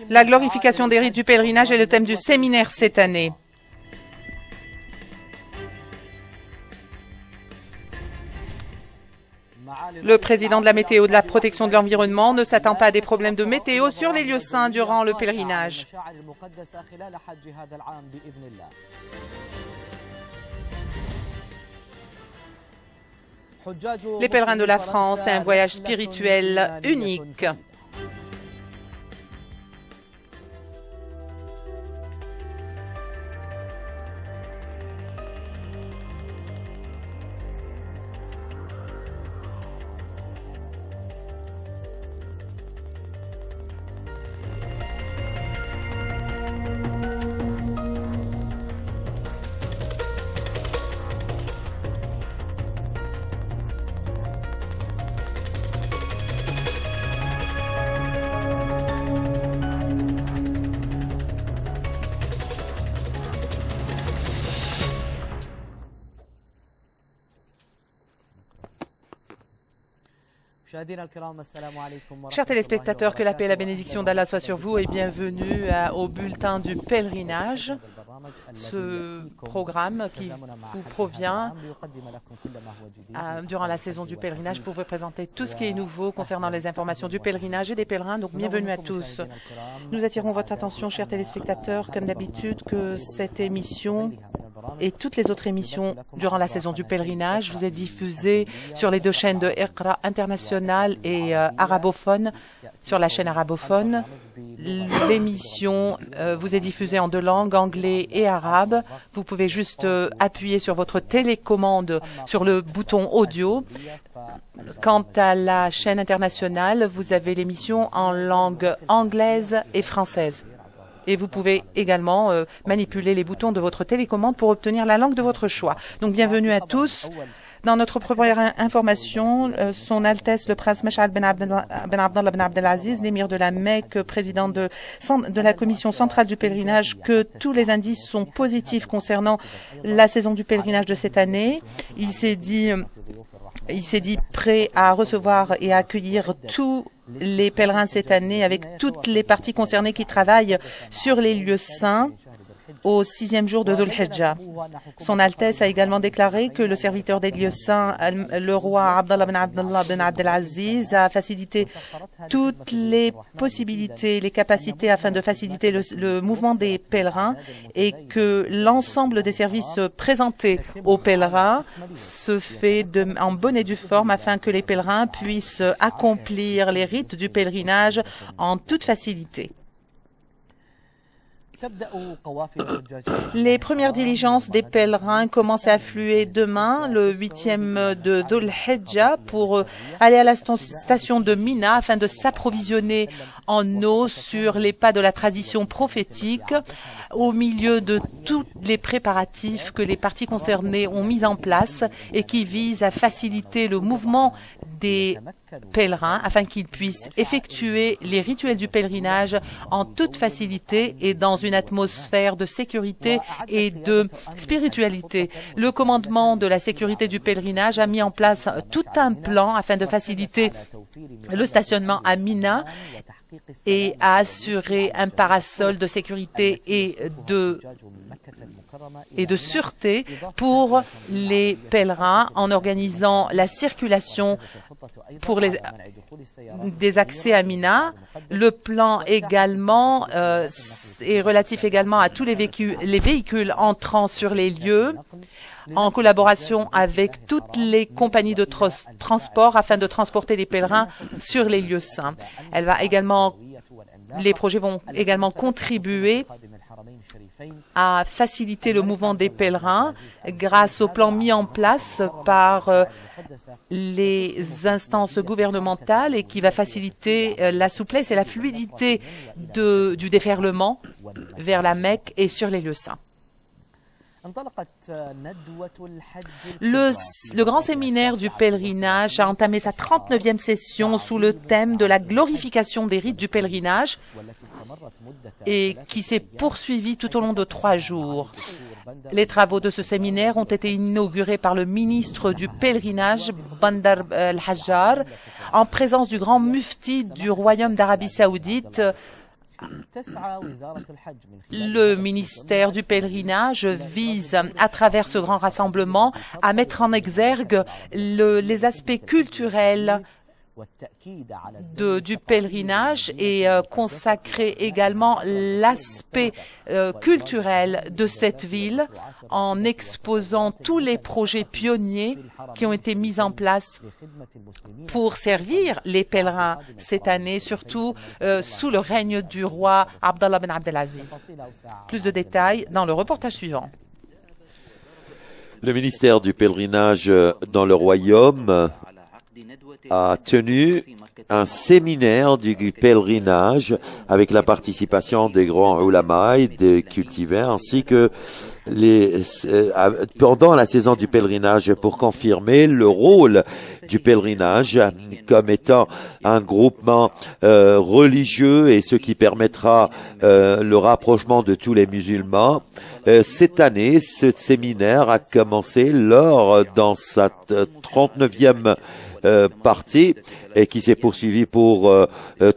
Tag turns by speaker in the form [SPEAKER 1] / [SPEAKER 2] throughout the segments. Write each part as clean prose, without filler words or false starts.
[SPEAKER 1] La glorification des rites du pèlerinage est le thème du séminaire cette année. Le président de la météo de la protection de l'environnement ne s'attend pas à des problèmes de météo sur les lieux saints durant le pèlerinage. Les pèlerins de la France, c'est un voyage spirituel unique. Chers téléspectateurs, que la paix et la bénédiction d'Allah soient sur vous et bienvenue au bulletin du pèlerinage. Ce programme qui vous provient durant la saison du pèlerinage pour vous présenter tout ce qui est nouveau concernant les informations du pèlerinage et des pèlerins. Donc bienvenue à tous. Nous attirons votre attention, chers téléspectateurs, comme d'habitude, que cette émission et toutes les autres émissions durant la saison du pèlerinage vous est diffusée sur les deux chaînes de Iqra International et arabophone, sur la chaîne arabophone. L'émission vous est diffusée en deux langues, anglais et arabe. Vous pouvez juste appuyer sur votre télécommande sur le bouton audio. Quant à la chaîne internationale, vous avez l'émission en langue anglaise et française. Et vous pouvez également manipuler les boutons de votre télécommande pour obtenir la langue de votre choix. Donc, bienvenue à tous. Dans notre première information, Son Altesse le Prince Mash'al Ben Abdallah Ben Abdelaziz, l'émir de la Mecque, président de la commission centrale du pèlerinage, que tous les indices sont positifs concernant la saison du pèlerinage de cette année. Il s'est dit prêt à recevoir et à accueillir tous les pèlerins cette année avec toutes les parties concernées qui travaillent sur les lieux saints au 6e jour de Dhul Hijjah. Son Altesse a également déclaré que le serviteur des lieux saints, le roi Abdallah Ben Abdelaziz, a facilité toutes les possibilités, les capacités afin de faciliter le mouvement des pèlerins et que l'ensemble des services présentés aux pèlerins se fait en bonne et due forme afin que les pèlerins puissent accomplir les rites du pèlerinage en toute facilité. Les premières diligences des pèlerins commencent à affluer demain, le 8e de Dhul Hijjah, pour aller à la station de Mina afin de s'approvisionner en eau sur les pas de la tradition prophétique, au milieu de tous les préparatifs que les parties concernées ont mis en place et qui visent à faciliter le mouvement des pèlerins afin qu'ils puissent effectuer les rituels du pèlerinage en toute facilité et dans une atmosphère de sécurité et de spiritualité. Le commandement de la sécurité du pèlerinage a mis en place tout un plan afin de faciliter le stationnement à Mina et à assurer un parasol de sécurité et de sûreté pour les pèlerins en organisant la circulation pour des accès à Mina. Le plan également est relatif également à tous les véhicules entrant sur les lieux, en collaboration avec toutes les compagnies de transport afin de transporter les pèlerins sur les lieux saints. Les projets vont également contribuer à faciliter le mouvement des pèlerins grâce au plan mis en place par les instances gouvernementales et qui va faciliter la souplesse et la fluidité du déferlement vers la Mecque et sur les lieux saints. Le grand séminaire du pèlerinage a entamé sa 39e session sous le thème de la glorification des rites du pèlerinage et qui s'est poursuivi tout au long de 3 jours. Les travaux de ce séminaire ont été inaugurés par le ministre du pèlerinage, Bandar al-Hajjar, en présence du grand mufti du Royaume d'Arabie Saoudite, Le ministère du pèlerinage vise, à travers ce grand rassemblement, à mettre en exergue les aspects culturels du pèlerinage et consacrer également l'aspect culturel de cette ville en exposant tous les projets pionniers qui ont été mis en place pour servir les pèlerins cette année, surtout sous le règne du roi Abdallah Ben Abdelaziz. Plus de détails dans le reportage suivant.
[SPEAKER 2] Le ministère du pèlerinage dans le royaume a tenu un séminaire du pèlerinage avec la participation des grands ulama et des cultivars ainsi que pendant la saison du pèlerinage pour confirmer le rôle du pèlerinage comme étant un groupement religieux et ce qui permettra le rapprochement de tous les musulmans. Cette année, ce séminaire a commencé dans sa 39e partie et qui s'est poursuivi pour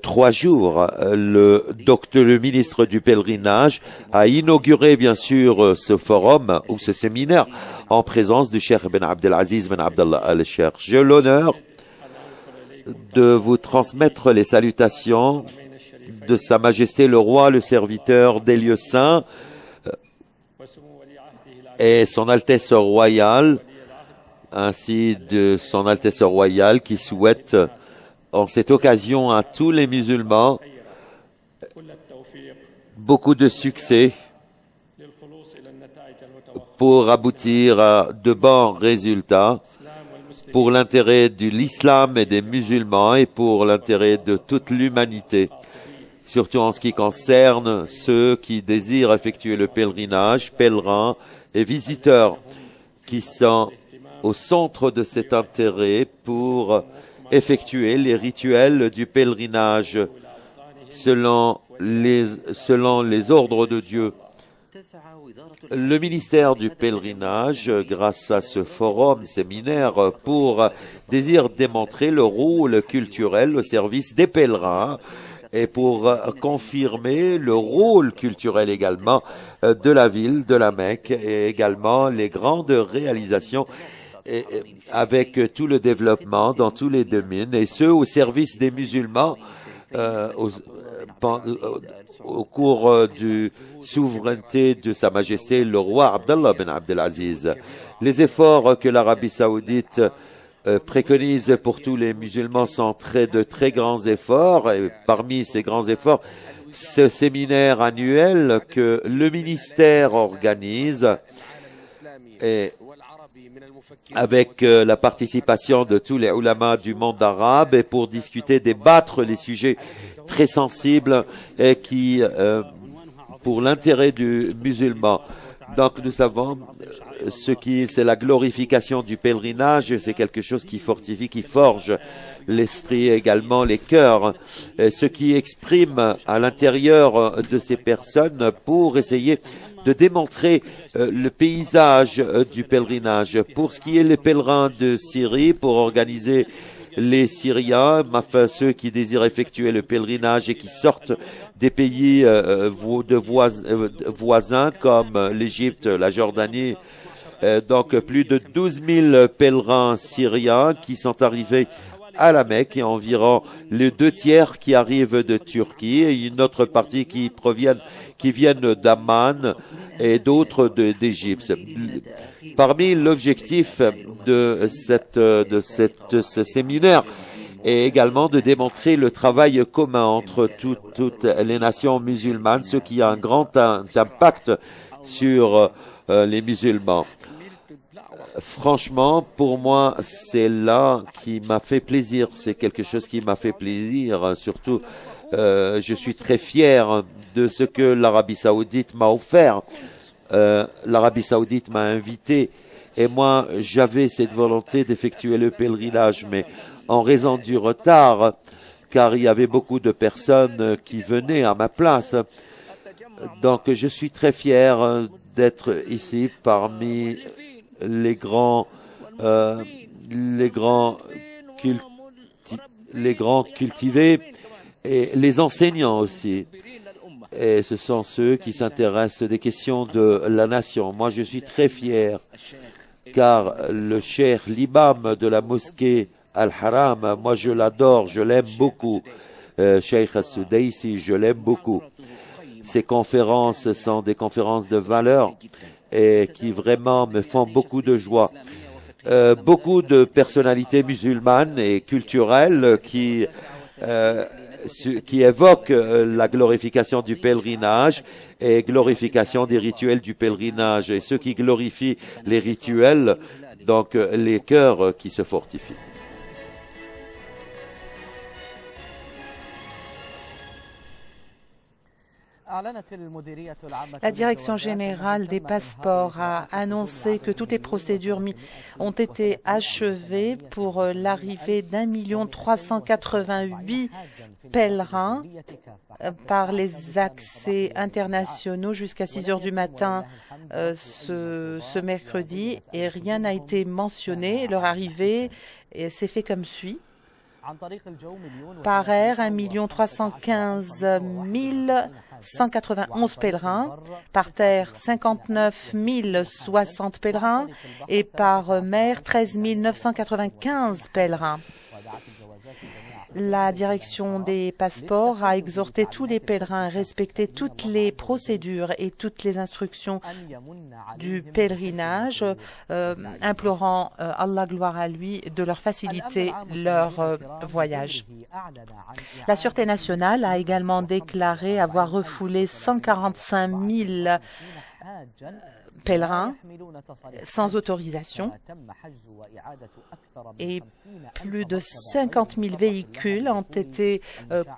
[SPEAKER 2] 3 jours. Le ministre du pèlerinage a inauguré bien sûr ce forum ou ce séminaire en présence du Cheikh Ben Abdelaziz Ben Abdallah Al-Cheikh. J'ai l'honneur de vous transmettre les salutations de Sa Majesté le Roi, le serviteur des lieux saints et Son Altesse Royale, ainsi de Son Altesse Royale qui souhaite en cette occasion à tous les musulmans beaucoup de succès pour aboutir à de bons résultats pour l'intérêt de l'islam et des musulmans et pour l'intérêt de toute l'humanité, surtout en ce qui concerne ceux qui désirent effectuer le pèlerinage, pèlerins et visiteurs qui sont au centre de cet intérêt pour effectuer les rituels du pèlerinage selon les ordres de Dieu. Le ministère du pèlerinage, grâce à ce forum séminaire, désire démontrer le rôle culturel au service des pèlerins et pour confirmer le rôle culturel également de la ville, de la Mecque et également les grandes réalisations avec tout le développement dans tous les domaines et ce au service des musulmans au cours du souveraineté de Sa Majesté le roi Abdallah Ben Abdelaziz. Les efforts que l'Arabie Saoudite préconise pour tous les musulmans sont de très grands efforts et parmi ces grands efforts, ce séminaire annuel que le ministère organise et avec la participation de tous les ulama du monde arabe et pour discuter, débattre les sujets très sensibles et qui, pour l'intérêt du musulman. Donc nous savons c'est la glorification du pèlerinage, c'est quelque chose qui fortifie, qui forge l'esprit et également les cœurs, ce qui exprime à l'intérieur de ces personnes pour essayer de démontrer le paysage du pèlerinage. Pour ce qui est les pèlerins de Syrie, pour organiser les Syriens, enfin ceux qui désirent effectuer le pèlerinage et qui sortent des pays voisins comme l'Égypte, la Jordanie. Donc plus de 12 000 pèlerins syriens qui sont arrivés à la Mecque et environ les 2/3 qui arrivent de Turquie et une autre partie qui viennent d'Amman et d'autres d'Égypte. Parmi l'objectif de ce séminaire est également de démontrer le travail commun entre toutes les nations musulmanes, ce qui a un grand impact sur les musulmans. Franchement, pour moi, c'est là qui m'a fait plaisir. C'est quelque chose qui m'a fait plaisir. Surtout, je suis très fier de ce que l'Arabie Saoudite m'a offert. L'Arabie Saoudite m'a invité et moi, j'avais cette volonté d'effectuer le pèlerinage, mais en raison du retard, car il y avait beaucoup de personnes qui venaient à ma place. Donc, je suis très fier d'être ici parmi les grands cultivés et les enseignants aussi. Et ce sont ceux qui s'intéressent des questions de la nation. Moi, je suis très fier car le cheikh, l'imam de la mosquée Al-Haram, moi je l'adore, je l'aime beaucoup. Cheikh As-Sudaisi, je l'aime beaucoup. Ces conférences sont des conférences de valeur et qui vraiment me font beaucoup de joie. Beaucoup de personnalités musulmanes et culturelles qui évoquent la glorification du pèlerinage et glorification des rituels du pèlerinage. Et ceux qui glorifient les rituels, donc les cœurs qui se fortifient.
[SPEAKER 1] La direction générale des passeports a annoncé que toutes les procédures ont été achevées pour l'arrivée d'1 388 000 pèlerins par les accès internationaux jusqu'à 6 heures du matin ce mercredi, et rien n'a été mentionné. Leur arrivée s'est fait comme suit. Par air, 1 315 191 pèlerins, par terre 59 060 pèlerins et par mer 13 995 pèlerins. La direction des passeports a exhorté tous les pèlerins à respecter toutes les procédures et toutes les instructions du pèlerinage, implorant Allah, gloire à lui, de leur faciliter leur voyage. La Sûreté nationale a également déclaré avoir refoulé 145 000 pèlerins sans autorisation et plus de 50 000 véhicules ont été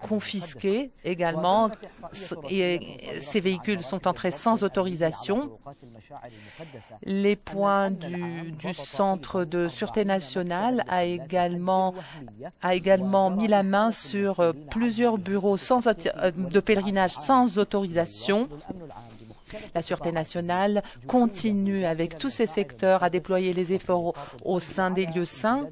[SPEAKER 1] confisqués également, et ces véhicules sont entrés sans autorisation. Les points du centre de sûreté nationale a également mis la main sur plusieurs bureaux de pèlerinage sans autorisation. La Sûreté nationale continue avec tous ces secteurs à déployer les efforts au sein des lieux saints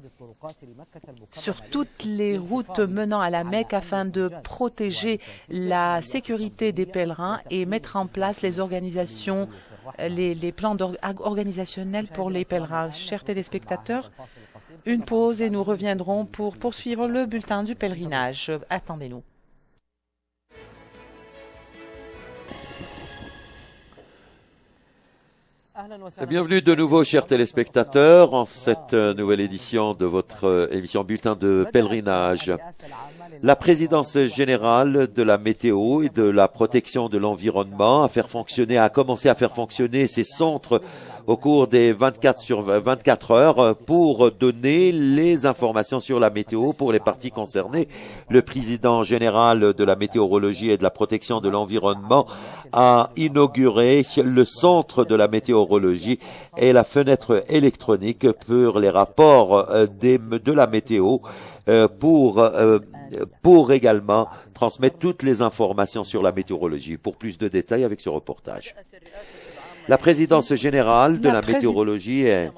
[SPEAKER 1] sur toutes les routes menant à la Mecque afin de protéger la sécurité des pèlerins et mettre en place les organisations, les plans organisationnels pour les pèlerins. Chers téléspectateurs, une pause et nous reviendrons pour poursuivre le bulletin du pèlerinage. Attendez-nous.
[SPEAKER 2] Bienvenue de nouveau, chers téléspectateurs, en cette nouvelle édition de votre émission Bulletin de pèlerinage. La présidence générale de la météo et de la protection de l'environnement a commencé à faire fonctionner ces centres au cours des 24 heures pour donner les informations sur la météo pour les parties concernées. Le président général de la météorologie et de la protection de l'environnement a inauguré le centre de la météorologie et la fenêtre électronique pour les rapports de la météo pour également transmettre toutes les informations sur la météorologie. Pour plus de détails avec ce reportage. La présidence générale de la météorologie est...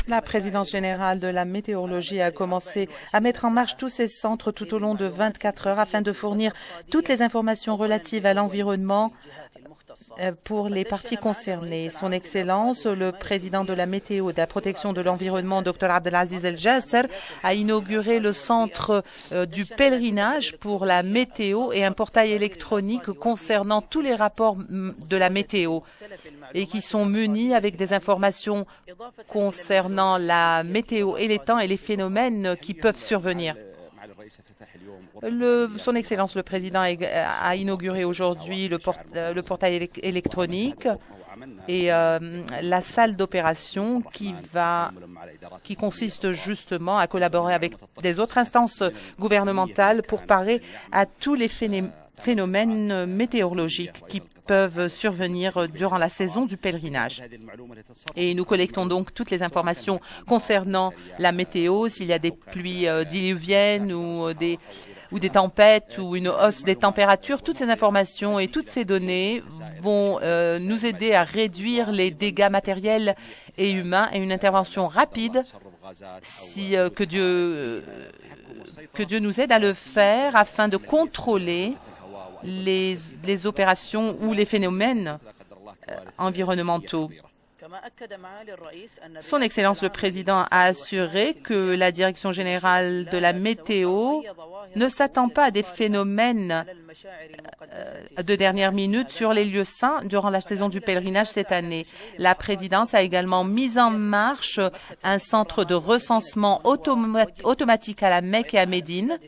[SPEAKER 1] La présidence générale de la météorologie a commencé à mettre en marche tous ces centres tout au long de 24 heures afin de fournir toutes les informations relatives à l'environnement pour les parties concernées. Son Excellence, le président de la météo et de la protection de l'environnement, Dr Abdelaziz El Jasser, a inauguré le centre du pèlerinage pour la météo et un portail électronique concernant tous les rapports de la météo et qui sont munis avec des informations concernant la météo et les temps et les phénomènes qui peuvent survenir. Son Excellence le Président a inauguré aujourd'hui le portail électronique et la salle d'opération qui consiste justement à collaborer avec des autres instances gouvernementales pour parer à tous les phénomènes météorologiques qui peuvent survenir durant la saison du pèlerinage. Et nous collectons donc toutes les informations concernant la météo, s'il y a des pluies diluviennes ou des tempêtes ou une hausse des températures. Toutes ces informations et toutes ces données vont nous aider à réduire les dégâts matériels et humains et une intervention rapide que Dieu nous aide à le faire afin de contrôler les opérations ou les phénomènes environnementaux. Son Excellence le Président a assuré que la Direction générale de la météo ne s'attend pas à des phénomènes de dernière minute sur les lieux saints durant la saison du pèlerinage cette année. La présidence a également mis en marche un centre de recensement automatique à la Mecque et à Médine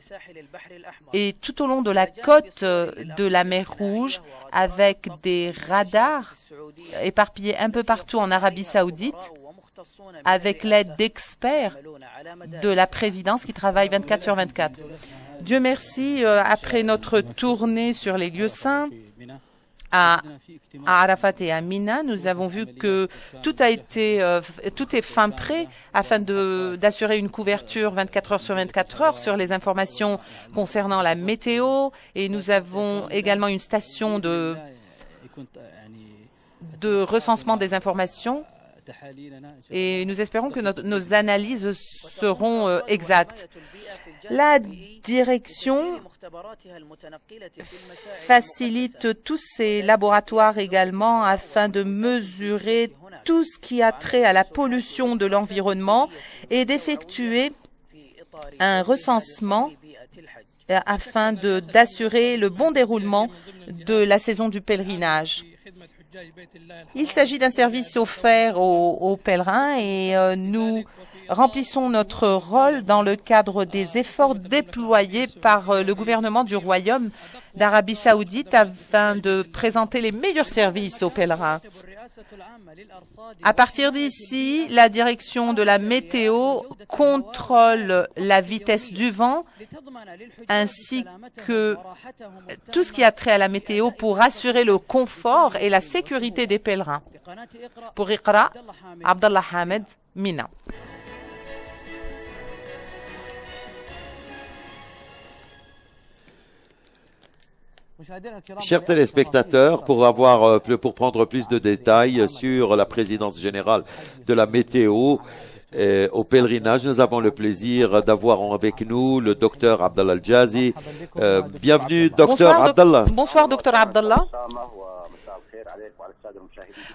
[SPEAKER 1] et tout au long de la côte de la mer Rouge avec des radars éparpillés un peu partout en Arabie Saoudite avec l'aide d'experts de la présidence qui travaillent 24 sur 24. Dieu merci, après notre tournée sur les lieux saints à Arafat et à Mina, nous avons vu que tout est fin prêt afin d'assurer une couverture 24 heures sur 24 heures sur les informations concernant la météo, et nous avons également une station de recensement des informations et nous espérons que nos analyses seront exactes. La direction facilite tous ces laboratoires également afin de mesurer tout ce qui a trait à la pollution de l'environnement et d'effectuer un recensement afin d'assurer le bon déroulement de la saison du pèlerinage. Il s'agit d'un service offert aux pèlerins et nous remplissons notre rôle dans le cadre des efforts déployés par le gouvernement du Royaume d'Arabie Saoudite afin de présenter les meilleurs services aux pèlerins. À partir d'ici, la direction de la météo contrôle la vitesse du vent ainsi que tout ce qui a trait à la météo pour assurer le confort et la sécurité des pèlerins. Pour Iqra, Abdallah Hamed, Mina.
[SPEAKER 2] Chers téléspectateurs, pour prendre plus de détails sur la présidence générale de la météo au pèlerinage, nous avons le plaisir d'avoir avec nous le docteur Abdallah Al-Jazi. Bienvenue, docteur Abdallah.
[SPEAKER 1] Bonsoir, docteur Abdallah.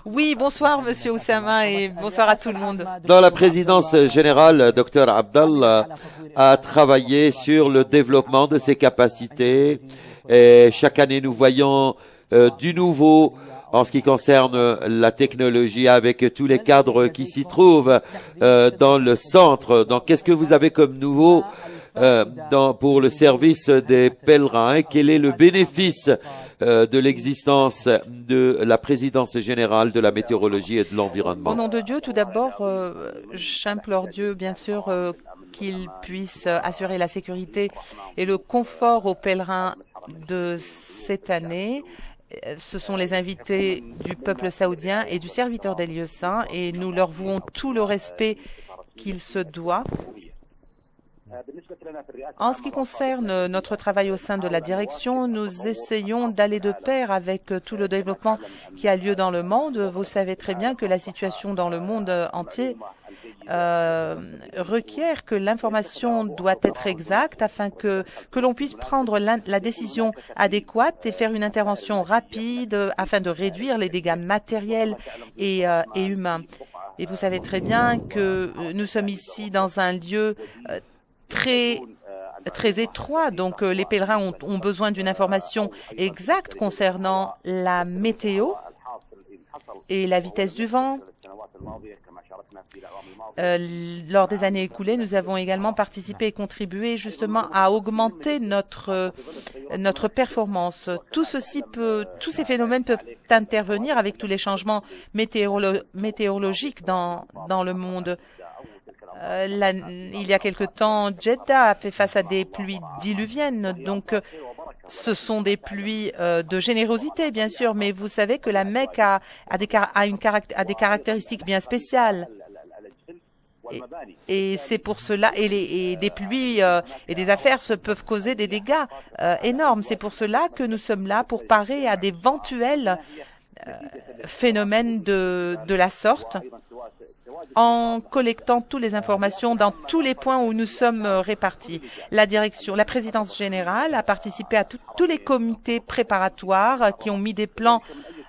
[SPEAKER 1] Oui, bonsoir, monsieur Oussama, et bonsoir à tout le monde.
[SPEAKER 2] Dans la présidence générale, docteur Abdallah a travaillé sur le développement de ses capacités. Et chaque année, nous voyons du nouveau en ce qui concerne la technologie avec tous les cadres qui s'y trouvent dans le centre. Donc, qu'est-ce que vous avez comme nouveau pour le service des pèlerins? Quel est le bénéfice de l'existence de la présidence générale de la météorologie et de l'environnement?
[SPEAKER 1] Au nom de Dieu, tout d'abord, j'implore Dieu, bien sûr, qu'il puisse assurer la sécurité et le confort aux pèlerins de cette année. Ce sont les invités du peuple saoudien et du serviteur des lieux saints, et nous leur vouons tout le respect qu'il se doit. En ce qui concerne notre travail au sein de la direction, nous essayons d'aller de pair avec tout le développement qui a lieu dans le monde. Vous savez très bien que la situation dans le monde entier requiert que l'information doit être exacte afin que l'on puisse prendre la décision adéquate et faire une intervention rapide afin de réduire les dégâts matériels et humains. Et vous savez très bien que nous sommes ici dans un lieu très étroit, donc les pèlerins ont besoin d'une information exacte concernant la météo et la vitesse du vent. Lors des années écoulées, nous avons également participé et contribué justement à augmenter notre performance. Tous ces phénomènes peuvent intervenir avec tous les changements météorologiques dans le monde. Il y a quelque temps, Jeddah a fait face à des pluies diluviennes, donc ce sont des pluies de générosité, bien sûr, mais vous savez que la Mecque a des caractéristiques bien spéciales. Et c'est pour cela, et des pluies et des affaires peuvent causer des dégâts énormes. C'est pour cela que nous sommes là pour parer à d'éventuels phénomènes de la sorte. en collectant toutes les informations dans tous les points où nous sommes répartis. La présidence générale a participé à tous les comités préparatoires qui ont mis des plans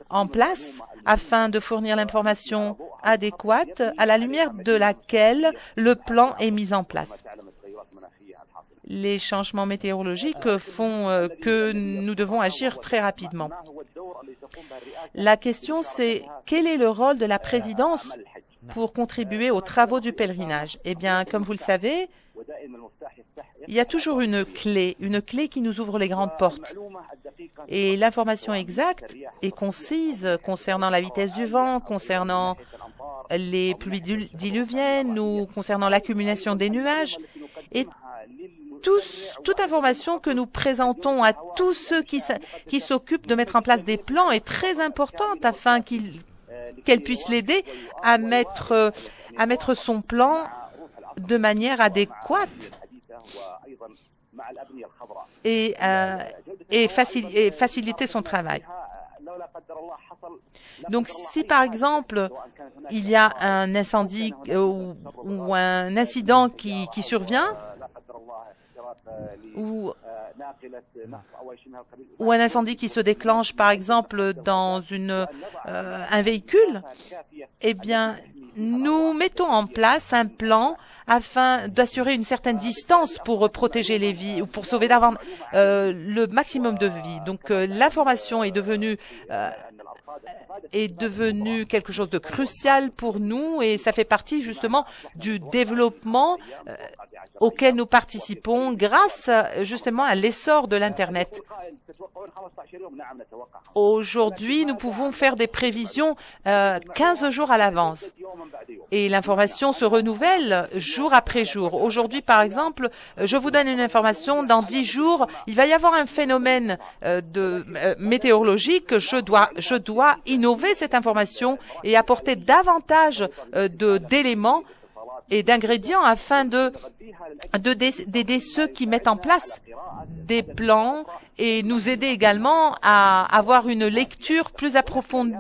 [SPEAKER 1] en place afin de fournir l'information adéquate à la lumière de laquelle le plan est mis en place. Les changements météorologiques font que nous devons agir très rapidement. La question, c'est quel est le rôle de la présidence pour contribuer aux travaux du pèlerinage? Eh bien, comme vous le savez, il y a toujours une clé qui nous ouvre les grandes portes. Et l'information exacte et concise concernant la vitesse du vent, concernant les pluies diluviennes ou concernant l'accumulation des nuages, est toute information que nous présentons à tous ceux qui s'occupent de mettre en place des plans est très importante afin qu'elle puisse l'aider à mettre son plan de manière adéquate et faciliter son travail. Donc, si par exemple, il y a un incendie ou un incident qui survient, ou un incendie qui se déclenche, par exemple, dans un véhicule, eh bien, nous mettons en place un plan afin d'assurer une certaine distance pour protéger les vies ou pour sauver le maximum de vies. Donc, l'information est devenue quelque chose de crucial pour nous et ça fait partie justement du développement auquel nous participons grâce justement à l'essor de l'Internet. Aujourd'hui, nous pouvons faire des prévisions 15 jours à l'avance et l'information se renouvelle jour après jour. Aujourd'hui, par exemple, je vous donne une information, dans 10 jours, il va y avoir un phénomène météorologique. Je dois innover cette information et apporter davantage d'éléments et d'ingrédients afin d'aider ceux qui mettent en place des plans et nous aider également à avoir une lecture plus approfondie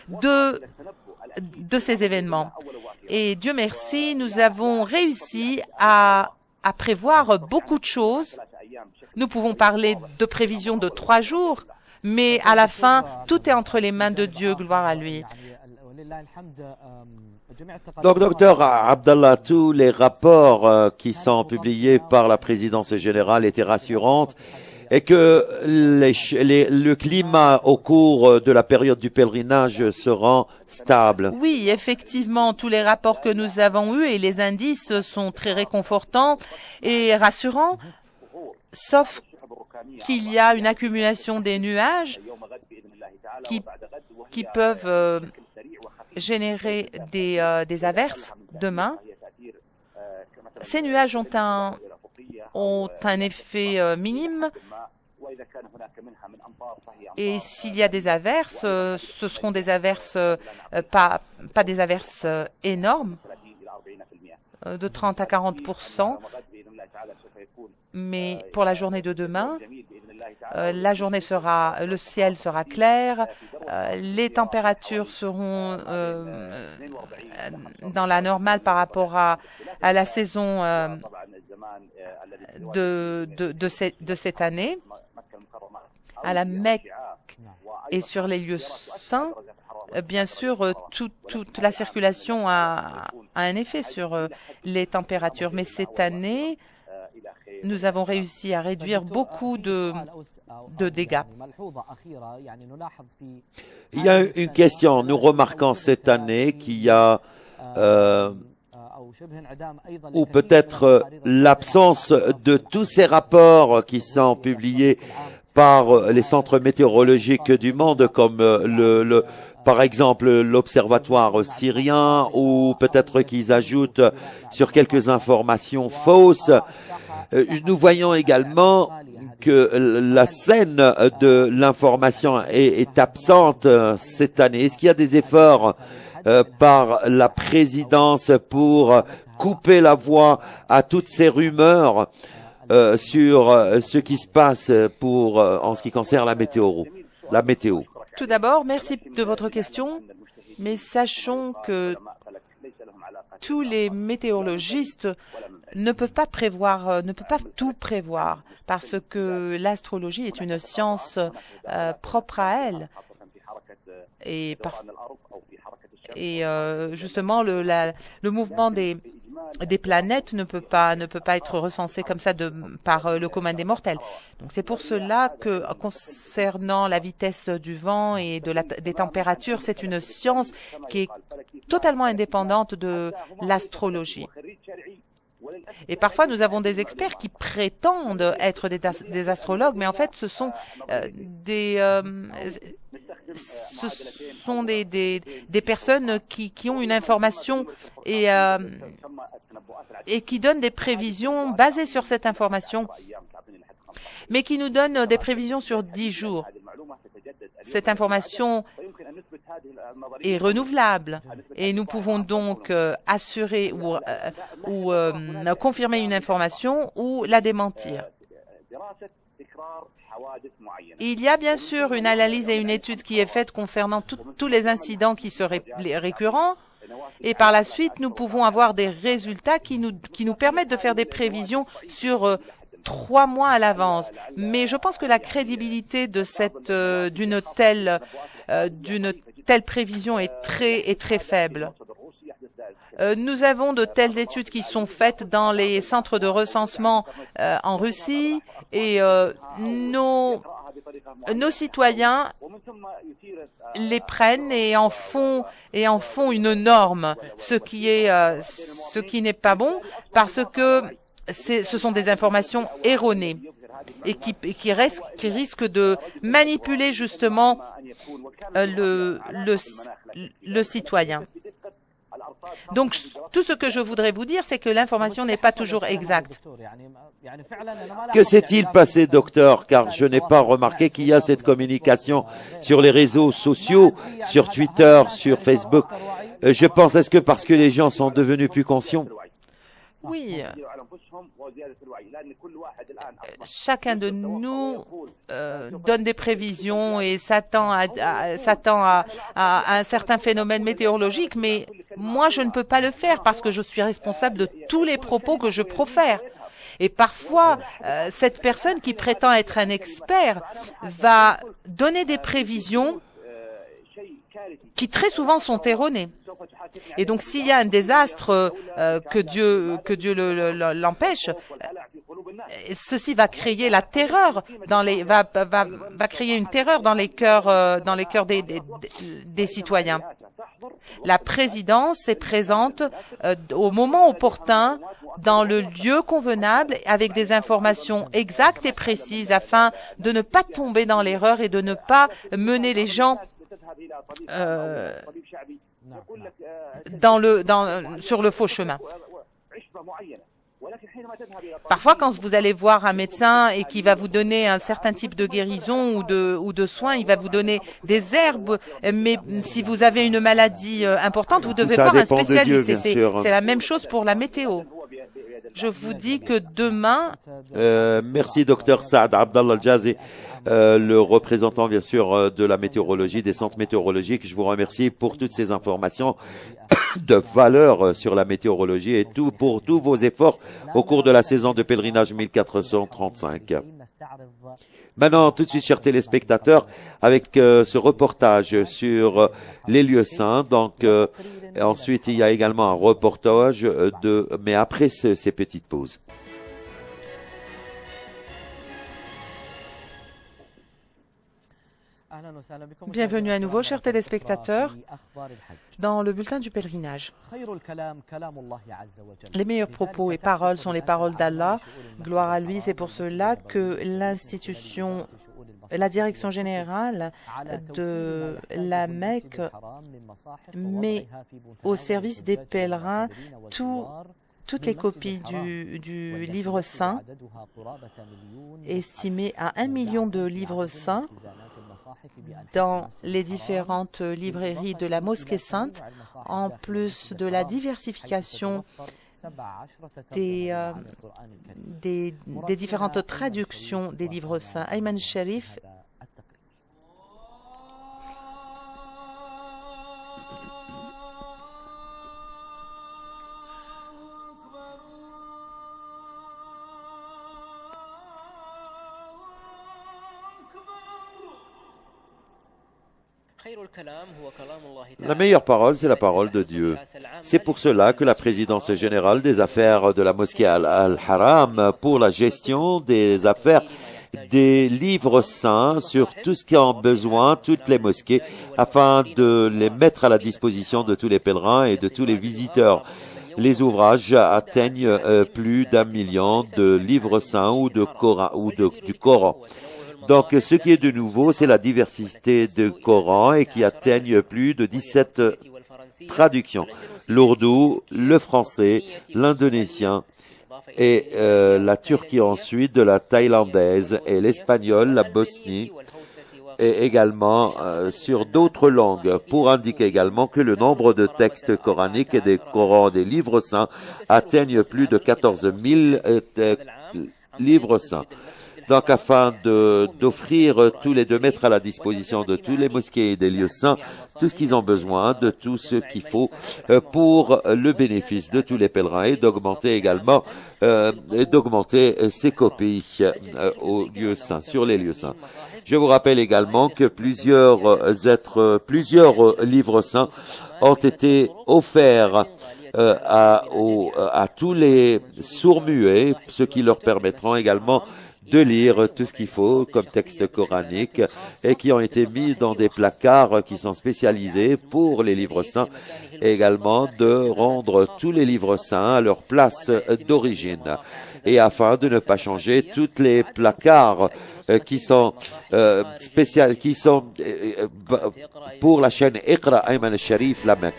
[SPEAKER 1] de ces événements. Et Dieu merci, nous avons réussi à prévoir beaucoup de choses. Nous pouvons parler de prévisions de 3 jours, mais à la fin, tout est entre les mains de Dieu, gloire à lui.
[SPEAKER 2] Donc, docteur Abdallah, tous les rapports qui sont publiés par la présidence générale étaient rassurants et que le climat au cours de la période du pèlerinage sera stable.
[SPEAKER 1] Oui, effectivement, tous les rapports que nous avons eus et les indices sont très réconfortants et rassurants, sauf qu'il y a une accumulation des nuages qui peuvent générer des averses demain. Ces nuages ont un effet minime et s'il y a des averses, ce seront des averses, pas des averses énormes, de 30 à 40%, mais pour la journée de demain, le ciel sera clair, les températures seront dans la normale par rapport à la saison de cette année. À la Mecque et sur les lieux saints, bien sûr, toute la circulation a un effet sur les températures, mais cette année, nous avons réussi à réduire beaucoup de dégâts.
[SPEAKER 2] Il y a une question. Nous remarquons cette année qu'il y a ou peut-être l'absence de tous ces rapports qui sont publiés par les centres météorologiques du monde, comme par exemple l'Observatoire syrien, ou peut-être qu'ils ajoutent sur quelques informations fausses. Nous voyons également que la scène de l'information est absente cette année. Est-ce qu'il y a des efforts par la présidence pour couper la voie à toutes ces rumeurs sur ce qui se passe en ce qui concerne la météo?
[SPEAKER 1] Tout d'abord, merci de votre question, mais sachons que tous les météorologistes ne peuvent pas prévoir, ne peuvent pas tout prévoir, parce que l'astrologie est une science propre à elle. Et justement, le mouvement des planètes ne peut pas être recensé comme ça par le commun des mortels. Donc c'est pour cela que concernant la vitesse du vent et des températures, c'est une science qui est totalement indépendante de l'astrologie. Et parfois, nous avons des experts qui prétendent être des astrologues, mais en fait, ce sont des personnes qui ont une information et qui donnent des prévisions basées sur cette information, mais qui nous donnent des prévisions sur 10 jours. Cette information est renouvelable et nous pouvons donc assurer ou confirmer une information ou la démentir. Il y a bien sûr une analyse et une étude qui est faite concernant tous les incidents qui seraient récurrents, et par la suite, nous pouvons avoir des résultats qui nous permettent de faire des prévisions sur 3 mois à l'avance. Mais je pense que la crédibilité de d'une telle prévision est très faible. Nous avons de telles études qui sont faites dans les centres de recensement en Russie, et nos citoyens les prennent et en font une norme, ce qui n'est pas bon, parce que ce sont des informations erronées et qui risquent de manipuler justement le citoyen. Donc, tout ce que je voudrais vous dire, c'est que l'information n'est pas toujours exacte.
[SPEAKER 2] Que s'est-il passé, docteur? Car je n'ai pas remarqué qu'il y a cette communication sur les réseaux sociaux, sur Twitter, sur Facebook. Je pense, est-ce que parce que les gens sont devenus plus conscients?
[SPEAKER 1] Oui. Chacun de nous donne des prévisions et s'attend à un certain phénomène météorologique, mais moi, je ne peux pas le faire parce que je suis responsable de tous les propos que je profère. Et parfois, cette personne qui prétend être un expert va donner des prévisions qui très souvent sont erronées. Et donc, s'il y a un désastre, que Dieu l'empêche, ceci va créer la terreur va créer une terreur dans les cœurs des citoyens. La présidence est présente au moment opportun, dans le lieu convenable, avec des informations exactes et précises, afin de ne pas tomber dans l'erreur et de ne pas mener les gens sur le faux chemin. Parfois, quand vous allez voir un médecin et qui va vous donner un certain type de guérison ou de soins, il va vous donner des herbes, mais si vous avez une maladie importante, vous devez voir un spécialiste. C'est la même chose pour la météo. Je vous dis que demain...
[SPEAKER 2] Merci, docteur Saad Abdallah Al-Jazi, le représentant, bien sûr, de la météorologie, des centres météorologiques. Je vous remercie pour toutes ces informations de valeur sur la météorologie et pour tous vos efforts au cours de la saison de pèlerinage 1435. Maintenant, tout de suite, chers téléspectateurs, avec ce reportage sur les lieux saints. Donc, ensuite, il y a également un reportage mais après ces petites pauses.
[SPEAKER 1] Bienvenue à nouveau, chers téléspectateurs, dans le bulletin du pèlerinage. Les meilleurs propos et paroles sont les paroles d'Allah. Gloire à lui, c'est pour cela que la direction générale de la Mecque met au service des pèlerins toutes les copies du livre saint, estimées à 1 million de livres saints, dans les différentes librairies de la Mosquée Sainte, en plus de la diversification des différentes traductions des livres saints. Ayman Sharif
[SPEAKER 2] La meilleure parole, c'est la parole de Dieu. C'est pour cela que la présidence générale des affaires de la mosquée Al-Haram pour la gestion des affaires des livres saints sur tout ce qui en a besoin, toutes les mosquées, afin de les mettre à la disposition de tous les pèlerins et de tous les visiteurs. Les ouvrages atteignent plus d'1 million de livres saints ou du Coran. Donc, ce qui est de nouveau, c'est la diversité du Coran et qui atteignent plus de 17 traductions. L'ourdou, le français, l'indonésien et la Turquie ensuite, de la thaïlandaise et l'espagnol, la Bosnie et également sur d'autres langues, pour indiquer également que le nombre de textes coraniques et des Corans, des livres saints, atteignent plus de 14 000 livres saints. Donc, afin de mettre à la disposition de tous les mosquées et des lieux saints tout ce qu'ils ont besoin, de tout ce qu'il faut pour le bénéfice de tous les pèlerins et d'augmenter également, ces copies aux lieux saints, sur les lieux saints. Je vous rappelle également que plusieurs livres saints ont été offerts à tous les sourds-muets, ce qui leur permettront également de lire tout ce qu'il faut comme texte coranique et qui ont été mis dans des placards qui sont spécialisés pour les livres saints et également de rendre tous les livres saints à leur place d'origine. Et afin de ne pas changer tous les placards qui sont pour la chaîne Iqra Ayman al-Sharif, la Mecque.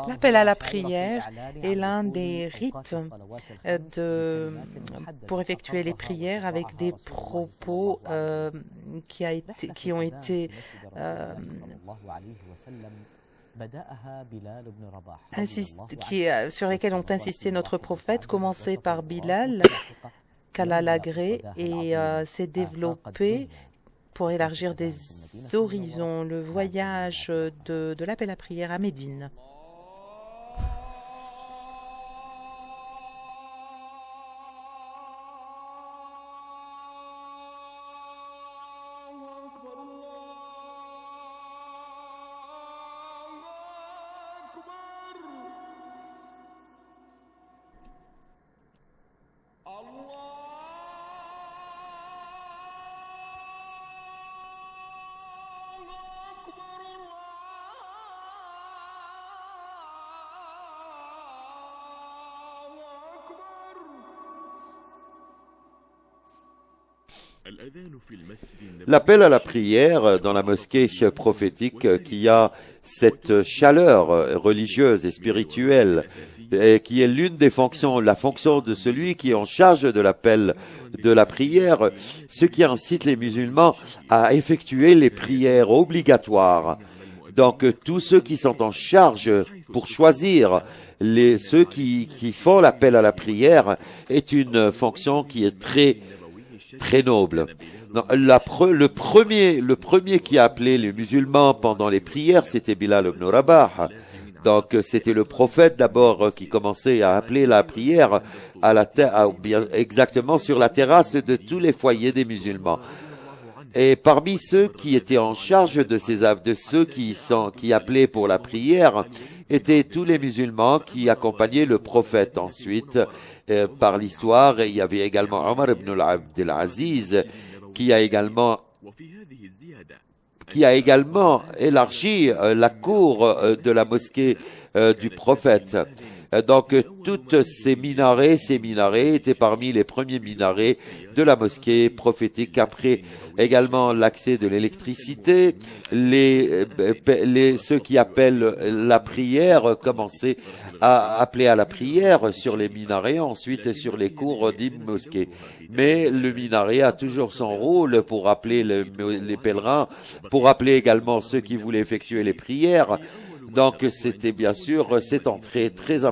[SPEAKER 1] L'appel à la prière est l'un des rites pour effectuer les prières avec des propos qui ont été sur lesquels ont insisté notre prophète, commencé par Bilal, qu'Allah l'agrée, et s'est développé pour élargir des horizons, le voyage de l'appel à prière à Médine.
[SPEAKER 2] L'appel à la prière dans la mosquée prophétique qui a cette chaleur religieuse et spirituelle et qui est l'une des fonctions, la fonction de celui qui est en charge de l'appel de la prière, ce qui incite les musulmans à effectuer les prières obligatoires. Donc tous ceux qui sont en charge pour choisir ceux qui font l'appel à la prière est une fonction qui est très noble. Non, le premier qui a appelé les musulmans pendant les prières, c'était Bilal ibn Rabah. Donc, c'était le prophète d'abord qui commençait à appeler la prière exactement sur la terrasse de tous les foyers des musulmans. Et parmi ceux qui étaient en charge de ceux qui appelaient pour la prière, étaient tous les musulmans qui accompagnaient le prophète. Ensuite, par l'histoire, il y avait également Omar ibn Abdelaziz qui a également élargi la cour de la mosquée du prophète. Donc, toutes ces minarets étaient parmi les premiers minarets de la mosquée prophétique. Après, également l'accès de l'électricité, ceux qui appellent la prière commençaient à appeler à la prière sur les minarets, ensuite sur les cours d'une mosquée. Mais le minaret a toujours son rôle pour appeler les pèlerins, pour appeler également ceux qui voulaient effectuer les prières. Donc, c'était bien sûr cette entrée très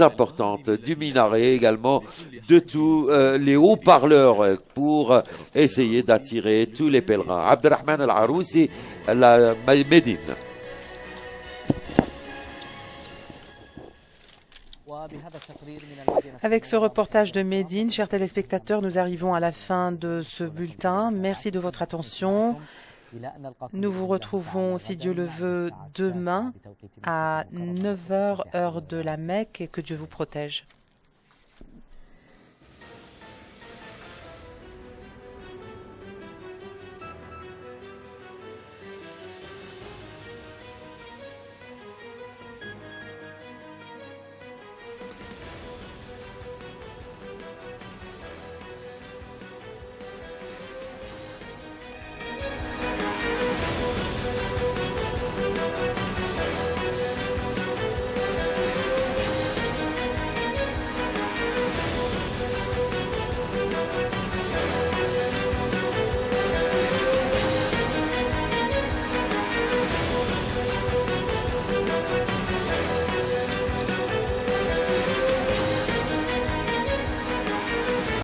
[SPEAKER 2] importante du minaret, également de tous les haut-parleurs pour essayer d'attirer tous les pèlerins. Abdelrahman al-Aroussi, la Médine.
[SPEAKER 1] Avec ce reportage de Médine, chers téléspectateurs, nous arrivons à la fin de ce bulletin. Merci de votre attention. Nous vous retrouvons, si Dieu le veut, demain à 9 h, heure de la Mecque, et que Dieu vous protège.